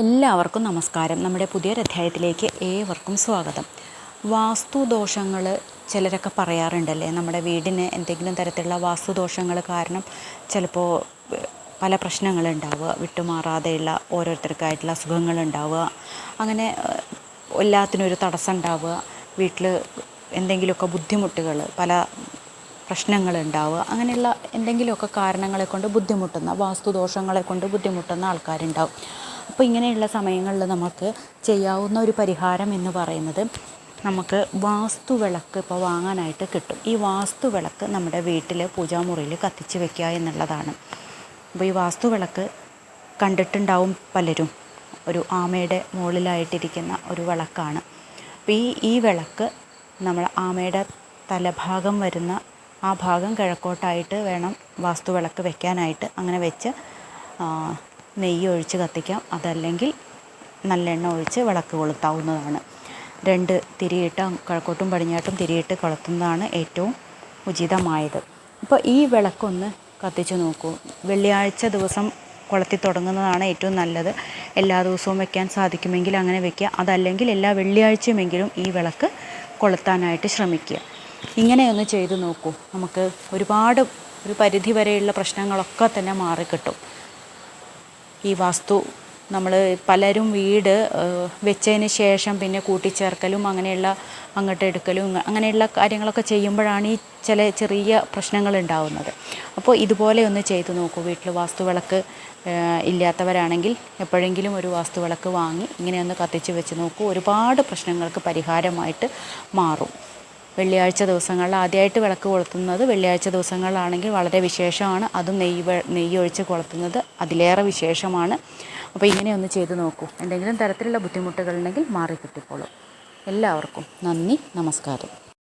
എല്ലാവർക്കും നമസ്കാരം. നമ്മുടെ പുതിയൊരധ്യായത്തിലേക്ക് ഏവർക്കും സ്വാഗതം. വാസ്തുദോഷങ്ങൾ ചിലരൊക്കെ പറയാറുണ്ടല്ലേ, നമ്മുടെ വീടിന് എന്തെങ്കിലും തരത്തിലുള്ള വാസ്തുദോഷങ്ങൾ കാരണം ചിലപ്പോൾ പല പ്രശ്നങ്ങളുണ്ടാവുക, വിട്ടുമാറാതെയുള്ള ഓരോരുത്തർക്കായിട്ടുള്ള അസുഖങ്ങളുണ്ടാവുക, അങ്ങനെ എല്ലാത്തിനും ഒരു തടസ്സം ഉണ്ടാവുക, വീട്ടിൽ എന്തെങ്കിലുമൊക്കെ ബുദ്ധിമുട്ടുകൾ, പല പ്രശ്നങ്ങളുണ്ടാവുക, അങ്ങനെയുള്ള എന്തെങ്കിലുമൊക്കെ കാരണങ്ങളെ കൊണ്ട് ബുദ്ധിമുട്ടുന്ന, വാസ്തുദോഷങ്ങളെ കൊണ്ട് ബുദ്ധിമുട്ടുന്ന ആൾക്കാരുണ്ടാവും. അപ്പോൾ ഇങ്ങനെയുള്ള സമയങ്ങളിൽ നമുക്ക് ചെയ്യാവുന്ന ഒരു പരിഹാരം എന്ന് പറയുന്നത്, നമുക്ക് വാസ്തുവിളക്ക് ഇപ്പോൾ വാങ്ങാനായിട്ട് കിട്ടും. ഈ വാസ്തുവിളക്ക് നമ്മുടെ വീട്ടിൽ പൂജാമുറിയിൽ കത്തിച്ച് വെക്കുക എന്നുള്ളതാണ്. അപ്പോൾ ഈ വാസ്തുവിളക്ക് കണ്ടിട്ടുണ്ടാവും പലരും, ഒരു ആമയുടെ മുകളിലായിട്ടിരിക്കുന്ന ഒരു വിളക്കാണ്. അപ്പോൾ ഈ വിളക്ക് നമ്മൾ ആമയുടെ തലഭാഗം വരുന്ന ആ ഭാഗം കിഴക്കോട്ടായിട്ട് വേണം വാസ്തുവിളക്ക് വെക്കാനായിട്ട്. അങ്ങനെ വെച്ച് നെയ്യ് ഒഴിച്ച് കത്തിക്കാം, അതല്ലെങ്കിൽ നല്ലെണ്ണ ഒഴിച്ച് വിളക്ക് കൊളുത്താവുന്നതാണ്. 2 തിരിയിട്ട് കിഴക്കോട്ടും പടിഞ്ഞാട്ടും തിരിയിട്ട് കൊളുത്തുന്നതാണ് ഏറ്റവും ഉചിതമായത്. അപ്പോൾ ഈ വിളക്കൊന്ന് കത്തിച്ച് നോക്കൂ. വെള്ളിയാഴ്ച ദിവസം കൊളുത്തി തുടങ്ങുന്നതാണ് ഏറ്റവും നല്ലത്. എല്ലാ ദിവസവും വെക്കാൻ സാധിക്കുമെങ്കിൽ അങ്ങനെ വെക്കുക, അതല്ലെങ്കിൽ എല്ലാ വെള്ളിയാഴ്ചയുമെങ്കിലും ഈ വിളക്ക് കൊളുത്താനായിട്ട് ശ്രമിക്കുക. ഇങ്ങനെയൊന്ന് ചെയ്തു നോക്കൂ. നമുക്ക് ഒരു പരിധി വരെയുള്ള പ്രശ്നങ്ങളൊക്കെ തന്നെ മാറിക്കിട്ടും. ഈ വാസ്തു നമ്മൾ പലരും വീട് വെച്ചതിന് ശേഷം പിന്നെ കൂട്ടിച്ചേർക്കലും അങ്ങനെയുള്ള അങ്ങോട്ട് എടുക്കലും അങ്ങനെയുള്ള കാര്യങ്ങളൊക്കെ ചെയ്യുമ്പോഴാണ് ഈ ചെറിയ പ്രശ്നങ്ങൾ ഉണ്ടാവുന്നത്. അപ്പോൾ ഇതുപോലെ ഒന്ന് ചെയ്തു നോക്കൂ. വീട്ടിൽ വാസ്തുവിളക്ക് ഇല്ലാത്തവരാണെങ്കിൽ എപ്പോഴെങ്കിലും ഒരു വാസ്തുവിളക്ക് വാങ്ങി ഇങ്ങനെയൊന്ന് കത്തിച്ച് വെച്ച് നോക്കൂ. ഒരുപാട് പ്രശ്നങ്ങൾക്ക് പരിഹാരമായിട്ട് മാറും. വെള്ളിയാഴ്ച ദിവസങ്ങളിൽ ആദ്യമായിട്ട് വിളക്ക് കൊളുത്തുന്നത് വെള്ളിയാഴ്ച ദിവസങ്ങളിലാണെങ്കിൽ വളരെ വിശേഷമാണ്. അതും നെയ്യ് ഒഴിച്ച് കൊളുത്തുന്നത് അതിലേറെ വിശേഷമാണ്. അപ്പോൾ ഇങ്ങനെയൊന്ന് ചെയ്ത് നോക്കൂ. എന്തെങ്കിലും തരത്തിലുള്ള ബുദ്ധിമുട്ടുകളുണ്ടെങ്കിൽ മാറി കിട്ടിക്കോളും. എല്ലാവർക്കും നന്ദി, നമസ്കാരം.